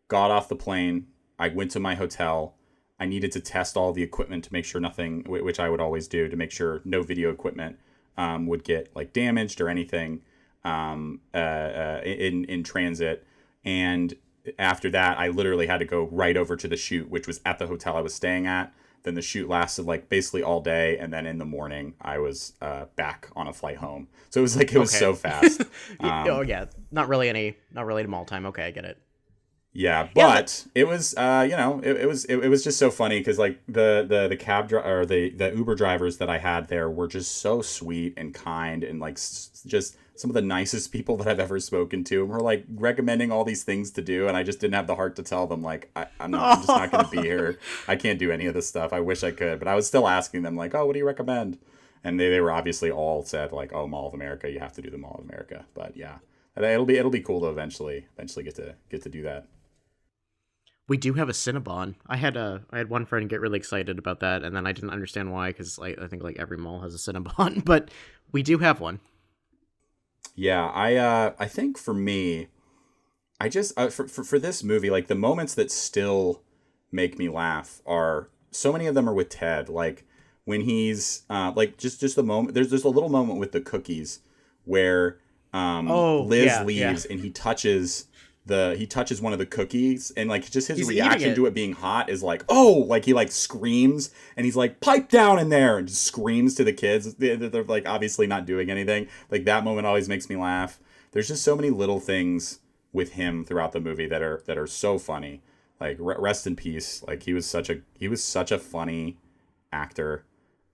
got off the plane, I went to my hotel, I needed to test all the equipment to make sure nothing, which I would always do, to make sure no video equipment would get like damaged or anything in transit. And after that, I literally had to go right over to the shoot, which was at the hotel I was staying at. Then the shoot lasted like basically all day, and then in the morning I was back on a flight home. So it was like it was so fast. Oh yeah, not really mall time. Okay, I get it. Yeah, but it was it was just so funny because like the cab or the Uber drivers that I had there were just so sweet and kind, and like just some of the nicest people that I've ever spoken to, and were like recommending all these things to do, and I just didn't have the heart to tell them like I'm just not going to be here. I can't do any of this stuff. I wish I could, but I was still asking them like, oh, what do you recommend? And they were obviously all said like, oh, Mall of America, you have to do the Mall of America. But yeah, it'll be cool to eventually get to do that. We do have a Cinnabon. I had one friend get really excited about that, and then I didn't understand why, because I think like every mall has a Cinnabon, but we do have one. Yeah, I think for me, I just for this movie, like the moments that still make me laugh are so many of them are with Ted. Like when he's like just the moment there's a little moment with the cookies where Liz yeah, leaves and he touches one of the cookies and like just his He's reaction eating to it being hot is like, oh, like he like screams and he's like, pipe down in there, and just screams to the kids. They're like obviously not doing anything. Like that moment always makes me laugh. There's just so many little things with him throughout the movie that are so funny. Like rest in peace. Like he was such a funny actor.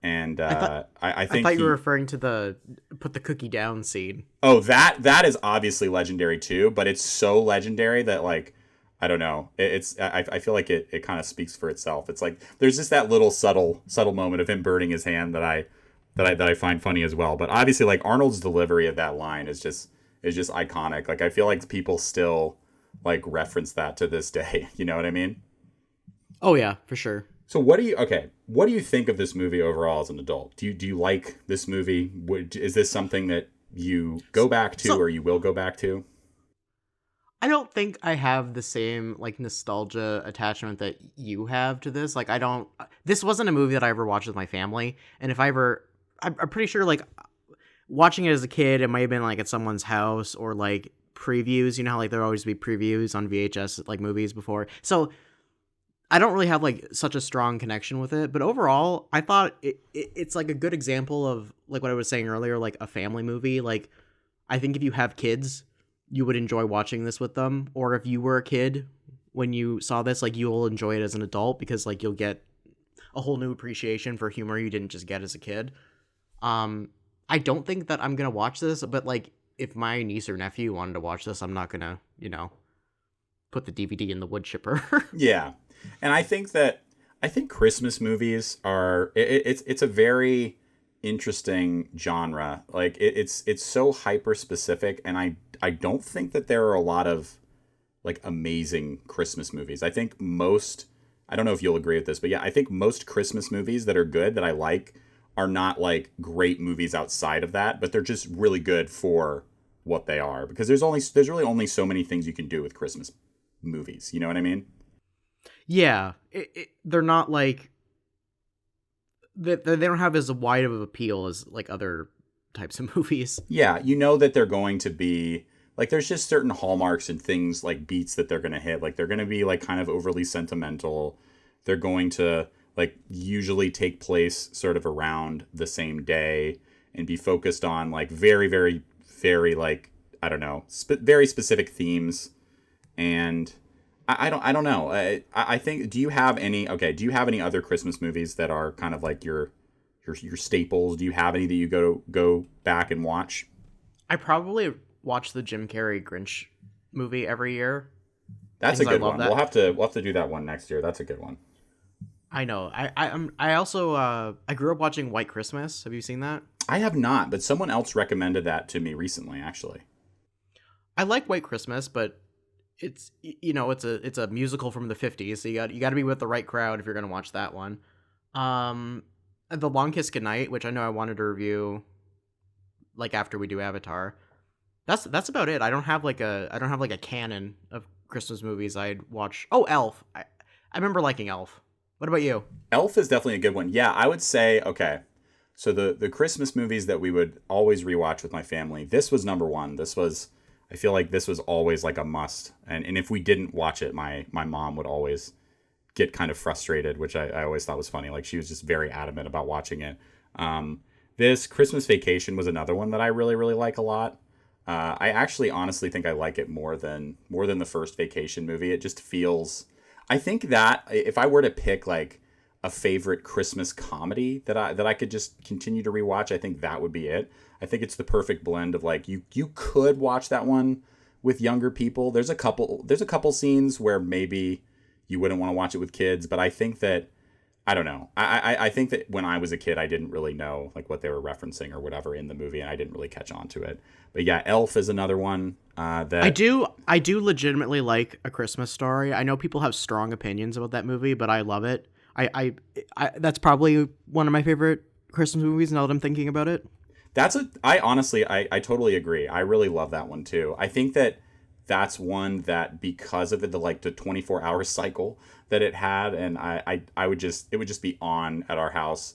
And I think I thought you were referring to the put the cookie down scene. Oh, that is obviously legendary too, but it's so legendary that like I don't know. I feel like it kind of speaks for itself. It's like there's just that little subtle moment of him burning his hand that I find funny as well. But obviously like Arnold's delivery of that line is just iconic. Like I feel like people still like reference that to this day. You know what I mean? Oh yeah, for sure. So what do you think of this movie overall as an adult? Do you like this movie? Is this something that you go back to or you will go back to? I don't think I have the same like nostalgia attachment that you have to this. Like this wasn't a movie that I ever watched with my family. And if I ever, I'm pretty sure like watching it as a kid, it might have been like at someone's house or like previews, you know how like there always be previews on VHS like movies before. So I don't really have like such a strong connection with it, but overall, I thought it's like a good example of like what I was saying earlier, like a family movie. Like I think if you have kids, you would enjoy watching this with them, or if you were a kid when you saw this, like you'll enjoy it as an adult because like you'll get a whole new appreciation for humor you didn't just get as a kid. I don't think that I'm gonna watch this, but like if my niece or nephew wanted to watch this, I'm not gonna, put the DVD in the wood chipper. Yeah. And I think Christmas movies are it's a very interesting genre. Like it's so hyper specific, and I don't think that there are a lot of like amazing Christmas movies. I think I don't know if you'll agree with this, but yeah, I think most Christmas movies that are good that I like are not like great movies outside of that, but they're just really good for what they are, because there's really only so many things you can do with Christmas movies. You know what I mean? Yeah, they're not like they don't have as wide of an appeal as like other types of movies. Yeah, you know that they're going to be like there's just certain hallmarks and things like beats that they're going to hit. Like they're going to be like kind of overly sentimental. They're going to like usually take place sort of around the same day and be focused on like very, very, very like I don't know, very specific themes. And I don't know. I think do you have any other Christmas movies that are kind of like your staples? Do you have any that you go back and watch? I probably watch the Jim Carrey Grinch movie every year. That's a good one. We'll have to do that one next year. That's a good one. I know. I also I grew up watching White Christmas. Have you seen that? I have not, but someone else recommended that to me recently, actually. I like White Christmas, but it's it's a musical from the 50s, so you got to be with the right crowd if you're going to watch that one. The Long Kiss Goodnight, which I know I wanted to review like after we do Avatar. That's about it. I don't have like a canon of Christmas movies I'd watch. Oh, Elf. I remember liking Elf. What about you? Elf is definitely a good one. Yeah, I would say okay. So the Christmas movies that we would always rewatch with my family, this was number one. I feel like this was always like a must. And if we didn't watch it, my mom would always get kind of frustrated, which I always thought was funny. Like she was just very adamant about watching it. This Christmas Vacation was another one that I really, really like a lot. I actually honestly think I like it more than the first Vacation movie. It just feels, I think that if I were to pick like a favorite Christmas comedy that I could just continue to rewatch, I think that would be it. I think it's the perfect blend of like you could watch that one with younger people. There's a couple scenes where maybe you wouldn't want to watch it with kids, but I think that I don't know. I think that when I was a kid, I didn't really know like what they were referencing or whatever in the movie, and I didn't really catch on to it. But yeah, Elf is another one that I do legitimately like A Christmas Story. I know people have strong opinions about that movie, but I love it. I that's probably one of my favorite Christmas movies now that I'm thinking about it. I honestly, I totally agree. I really love that one too. I think that that's one that because of the 24-hour cycle that it had, and I would just, it would just be on at our house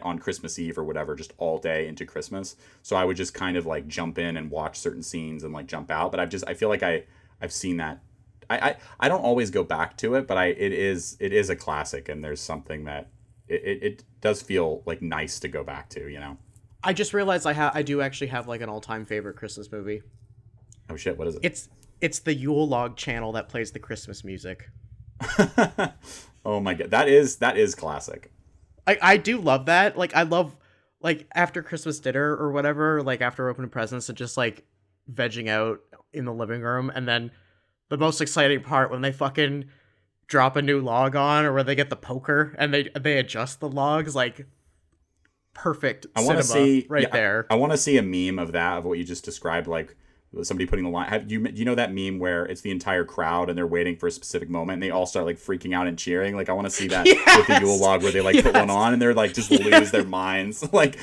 on Christmas Eve or whatever, just all day into Christmas. So I would just kind of like jump in and watch certain scenes and like jump out. But I feel like I've seen that. I don't always go back to it, but it is a classic, and there's something that it does feel like nice to go back to, you know? I just realized I do actually have like an all-time favorite Christmas movie. Oh shit, what is it? It's the Yule Log channel that plays the Christmas music. Oh my god, that is classic. I do love that. Like I love like after Christmas dinner or whatever, like after opening presents and just like vegging out in the living room, and then the most exciting part when they fucking drop a new log on, or where they get the poker and they adjust the logs, like perfect cinema there. I want to see a meme of that, of what you just described, like somebody putting the line. Do you know that meme where it's the entire crowd and they're waiting for a specific moment and they all start like freaking out and cheering? Like I want to see that with the Yule log where they like put one on and they're like just lose their minds. Like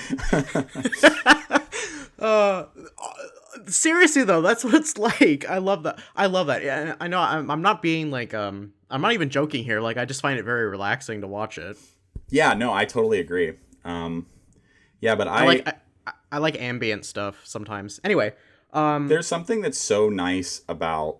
seriously though, that's what it's like. I love that. Yeah, I know I'm not being like I'm not even joking here. Like I just find it very relaxing to watch it. Yeah, no, I totally agree. Yeah, but I like ambient stuff sometimes. Anyway, there's something that's so nice about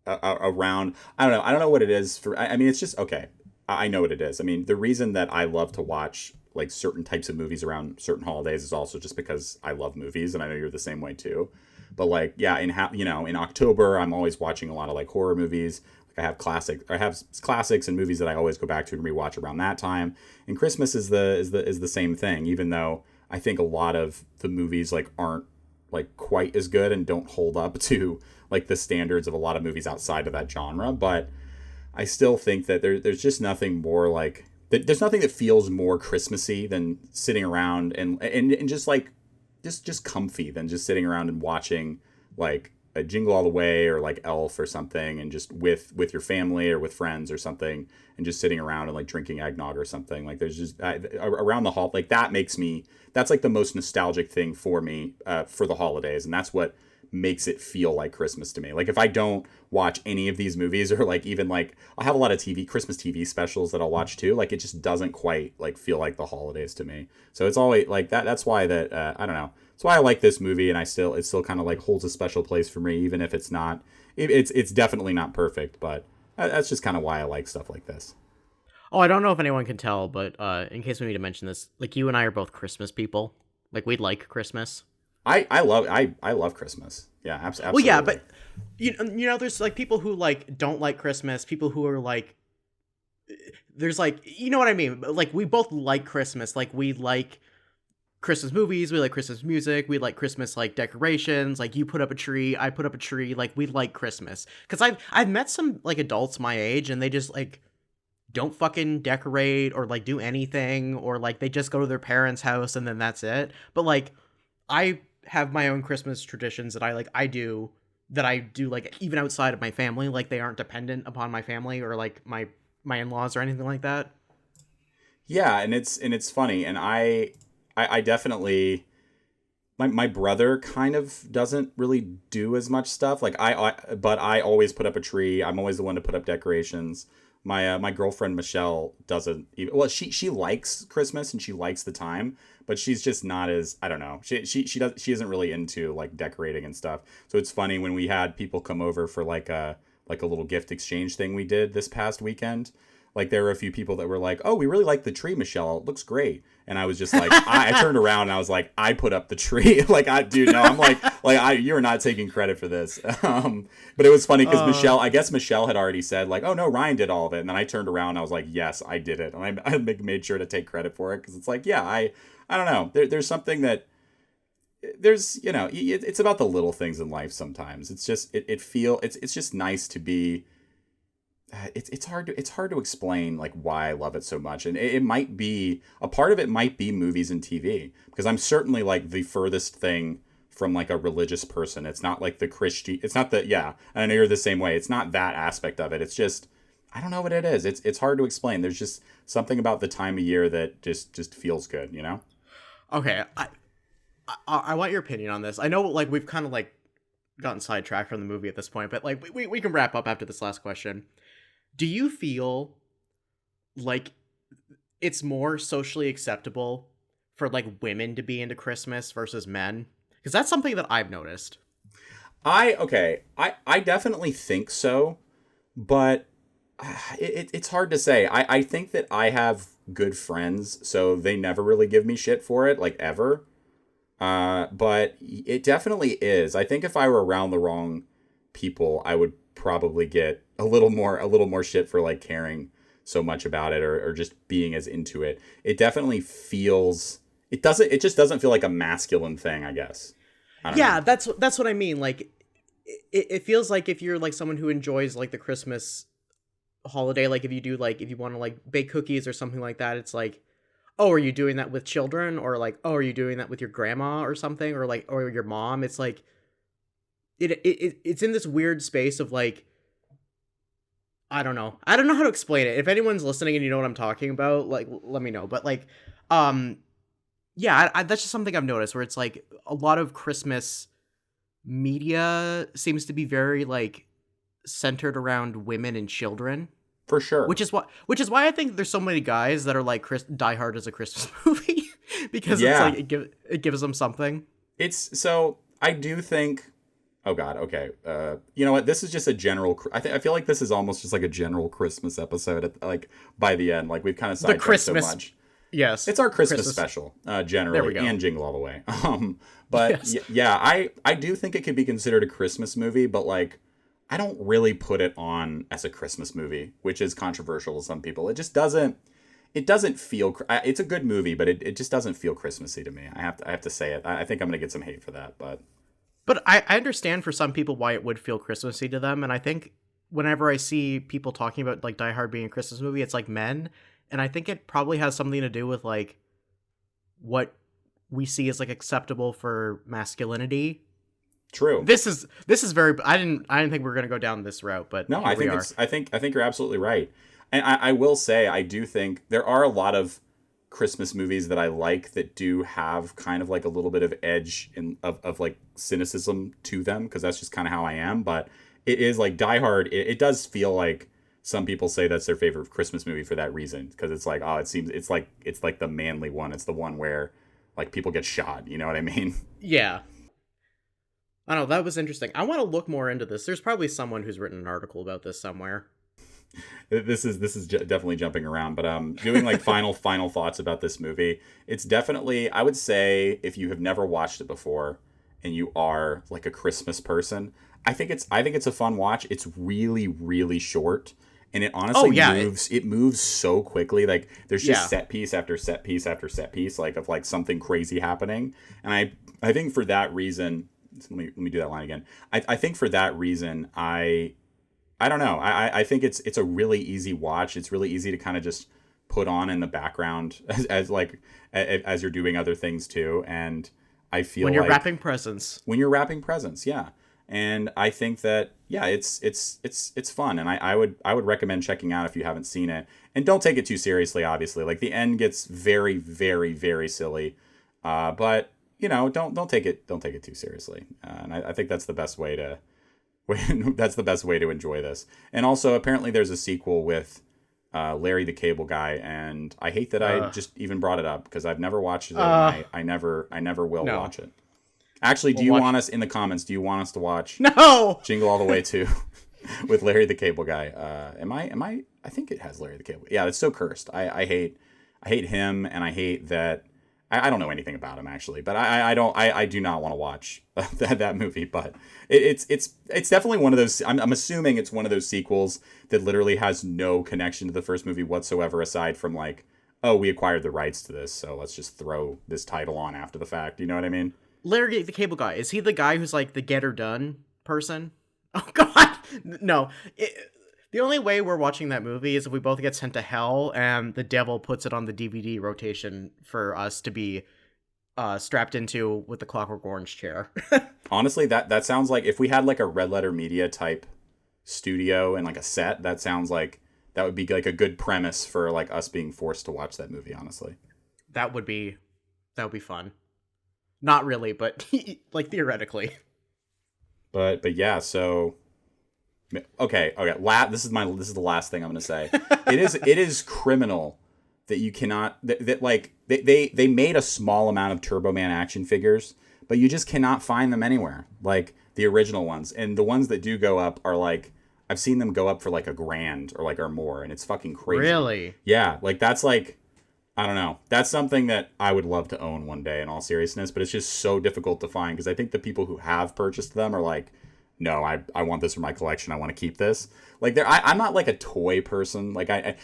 around. I don't know what it is for. I mean, it's just okay. I know what it is. I mean, the reason that I love to watch like certain types of movies around certain holidays is also just because I love movies, and I know you're the same way too. But like, yeah, in October, I'm always watching a lot of like horror movies. Like I have classics and movies that I always go back to and rewatch around that time. And Christmas is the same thing, even though I think a lot of the movies like aren't like quite as good and don't hold up to like the standards of a lot of movies outside of that genre. But I still think that there's just nothing more like there's nothing that feels more Christmassy than sitting around and just like just comfy than just sitting around and watching like a Jingle All the Way or like Elf or something, and just with your family or with friends or something, and just sitting around and like drinking eggnog or something. Like there's just around the hall, like that's like the most nostalgic thing for me for the holidays, and that's what makes it feel like Christmas to me. Like if I don't watch any of these movies, or like even like I'll have a lot of Christmas TV specials that I'll watch too, like it just doesn't quite like feel like the holidays to me. So it's always like that's why that I don't know. That's why I like this movie, and it still kind of like holds a special place for me, even if it's not it's definitely not perfect, but that's just kind of why I like stuff like this. Oh, I don't know if anyone can tell, but in case we need to mention this, like you and I are both Christmas people. Like we like Christmas. I love Christmas. Yeah, absolutely. Well, yeah, but you know, there's like people who like don't like Christmas. People who are like, there's like, you know what I mean? Like we both like Christmas. Like we like Christmas movies. We like Christmas music. We like Christmas like decorations. Like you put up a tree, I put up a tree. Like we like Christmas. Because I've met some like adults my age, and they just like don't fucking decorate or like do anything, or like they just go to their parents' house and then that's it. But like I have my own Christmas traditions that I do like even outside of my family. Like they aren't dependent upon my family or like my in-laws or anything like that. Yeah, and it's funny, and I definitely my brother kind of doesn't really do as much stuff. Like but I always put up a tree. I'm always the one to put up decorations. My girlfriend Michelle doesn't even, well, she likes Christmas and she likes the time, but she's just not as, I don't know. She isn't really into like decorating and stuff. So it's funny when we had people come over for like a little gift exchange thing we did this past weekend. Like there were a few people that were like, "Oh, we really like the tree, Michelle. It looks great." And I was just like, I turned around and I was like, "I put up the tree." Like, dude, no, I'm like you're not taking credit for this. But it was funny because I guess Michelle had already said like, "Oh no, Ryan did all of it." And then I turned around and I was like, "Yes, I did it." And I made sure to take credit for it because it's like, yeah, I don't know. There's something that there's, you know, it's about the little things in life sometimes. It's just it's just nice to be it's hard to explain like why I love it so much, and it might be a part of it might be movies and TV, because I'm certainly like the furthest thing from like a religious person. It's not like the Christian. It's not the yeah. And I know you're the same way. It's not that aspect of it. It's just I don't know what it is. It's hard to explain. There's just something about the time of year that just feels good. You know. Okay, I want your opinion on this. I know like we've kind of like gotten sidetracked from the movie at this point, but like we can wrap up after this last question. Do you feel like it's more socially acceptable for like women to be into Christmas versus men? Because that's something that I've noticed. I definitely think so, but it's hard to say. I think that I have good friends, so they never really give me shit for it, like ever. But it definitely is. I think if I were around the wrong people, I would probably get a little more shit for like caring so much about it, or just being as into it. It definitely feels. It just doesn't feel like a masculine thing, I guess. I don't know. That's what I mean. Like, it feels like if you're like someone who enjoys like the Christmas holiday, like if you want to like bake cookies or something like that, it's like, oh, are you doing that with children? Or like, oh, are you doing that with your grandma or something? Or like, or your mom? It's like, it's in this weird space of like, I don't know how to explain it. If anyone's listening and you know what I'm talking about, like, let me know. But like, yeah, that's just something I've noticed where it's like a lot of Christmas media seems to be very like centered around women and children. For sure. Which is why I think there's so many guys that are like Die Hard as a Christmas movie because it's like it gives them something. It's so I do think. Oh God. Okay. You know what? This is just a general. I feel like this is almost just like a general Christmas episode. Like by the end, like we've kind of sidetracked so much. Yes, it's our Christmas special, generally, and Jingle All the Way. But yes. I do think it could be considered a Christmas movie, but like, I don't really put it on as a Christmas movie, which is controversial to some people. It just doesn't. It doesn't feel. It's a good movie, but it just doesn't feel Christmassy to me. I have to say it. I think I'm gonna get some hate for that, but I understand for some people why it would feel Christmassy to them, and I think whenever I see people talking about like Die Hard being a Christmas movie, it's like men. And I think it probably has something to do with like what we see as like acceptable for masculinity. True. This is very. I didn't think we were gonna go down this route, but no, I think you're absolutely right. And I will say I do think there are a lot of Christmas movies that I like that do have kind of like a little bit of edge of like cynicism to them, because that's just kind of how I am. But it is like Die Hard. It does feel like. Some people say that's their favorite Christmas movie for that reason, because it's like, oh, it's like the manly one. It's the one where like people get shot. You know what I mean? Yeah. I don't know. That was interesting. I want to look more into this. There's probably someone who's written an article about this somewhere. This is definitely jumping around, but doing like final thoughts about this movie. It's definitely, I would say, if you have never watched it before and you are like a Christmas person, I think it's a fun watch. It's really, really short. And it honestly moves so quickly. Like there's just set piece after set piece after set piece, like of like something crazy happening. And I think for that reason, let me do that line again. I think for that reason, I don't know. I think it's a really easy watch. It's really easy to kind of just put on in the background as you're doing other things too. And I feel when you're wrapping presents. Yeah. And I think that it's fun, and I would recommend checking out if you haven't seen it. And don't take it too seriously, obviously. Like the end gets very, very, very silly, but you know, don't take it too seriously. And I think that's the best way to enjoy this. And also, apparently, there's a sequel with Larry the Cable Guy, and I hate that I just even brought it up because I've never watched it. And I never will watch it. Actually, do you want us in the comments? Do you want us to watch Jingle All the Way 2 with Larry the Cable Guy? Am I? I think it has Larry the Cable. Yeah, it's so cursed. I hate him, and I hate that. I don't know anything about him actually, but I do not want to watch that movie. But it's definitely one of those. I'm assuming it's one of those sequels that literally has no connection to the first movie whatsoever, aside from like, oh, we acquired the rights to this, so let's just throw this title on after the fact. You know what I mean? Larry the Cable Guy, is he the guy who's like the get her done person? Oh God, no. The only way we're watching that movie is if we both get sent to hell and the devil puts it on the DVD rotation for us to be strapped into with the Clockwork Orange chair. Honestly, that sounds like if we had like a Red Letter Media type studio and like a set, that sounds like that would be like a good premise for like us being forced to watch that movie, honestly. That would be fun. Not really, but like theoretically. But yeah, so okay. This is the last thing I'm gonna say. It is criminal that you cannot that like they made a small amount of Turbo Man action figures, but you just cannot find them anywhere. Like the original ones, and the ones that do go up are like I've seen them go up for like $1,000 or more, and it's fucking crazy. Really? Yeah, like that's like I don't know. That's something that I would love to own one day in all seriousness, but it's just so difficult to find because I think the people who have purchased them are like, no, I want this for my collection. I want to keep this. Like I'm not like a toy person. Like I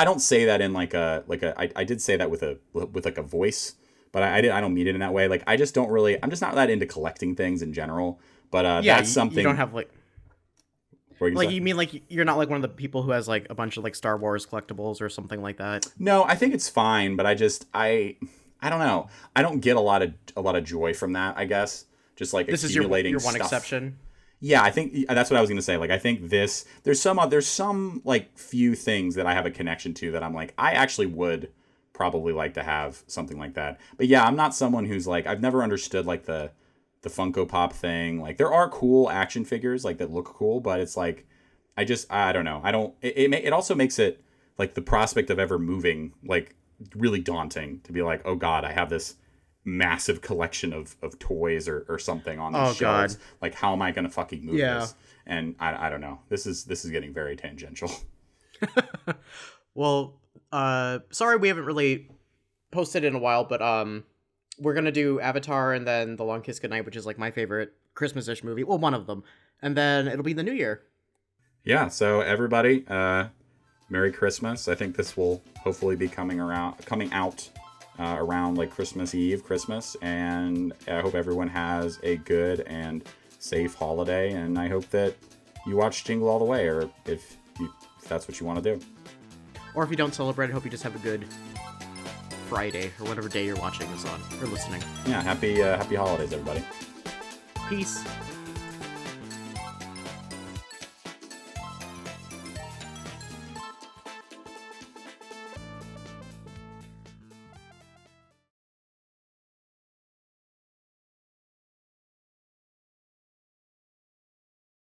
don't say that in I did say that with like a voice, but I don't mean it in that way. Like I'm just not that into collecting things in general, but that's something. You don't have like Like you mean like you're not like one of the people who has like a bunch of like Star Wars collectibles or something like that? No, I think it's fine, but I don't know. I don't get a lot of joy from that, I guess. Just like this accumulating is your one stuff. Exception. Yeah, I think that's what I was going to say. Like I think there's some like few things that I have a connection to that I'm like I actually would probably like to have something like that. But yeah, I'm not someone who's like I've never understood like the Funko Pop thing. Like there are cool action figures like that look cool, but it's like I don't know. It also makes it like the prospect of ever moving like really daunting to be like, oh God, I have this massive collection of toys or something on these shelves. God. Like how am I going to fucking move this? And I don't know. This is getting very tangential. Well, sorry we haven't really posted in a while, but we're going to do Avatar and then The Long Kiss Goodnight, which is like my favorite Christmas-ish movie. Well, one of them. And then it'll be the new year. Yeah, so everybody, Merry Christmas. I think this will hopefully be coming out around like Christmas Eve, Christmas. And I hope everyone has a good and safe holiday. And I hope that you watch Jingle all the way, or if that's what you want to do. Or if you don't celebrate, I hope you just have a good Friday or whatever day you're watching this on or listening. Yeah, happy holidays, everybody. Peace.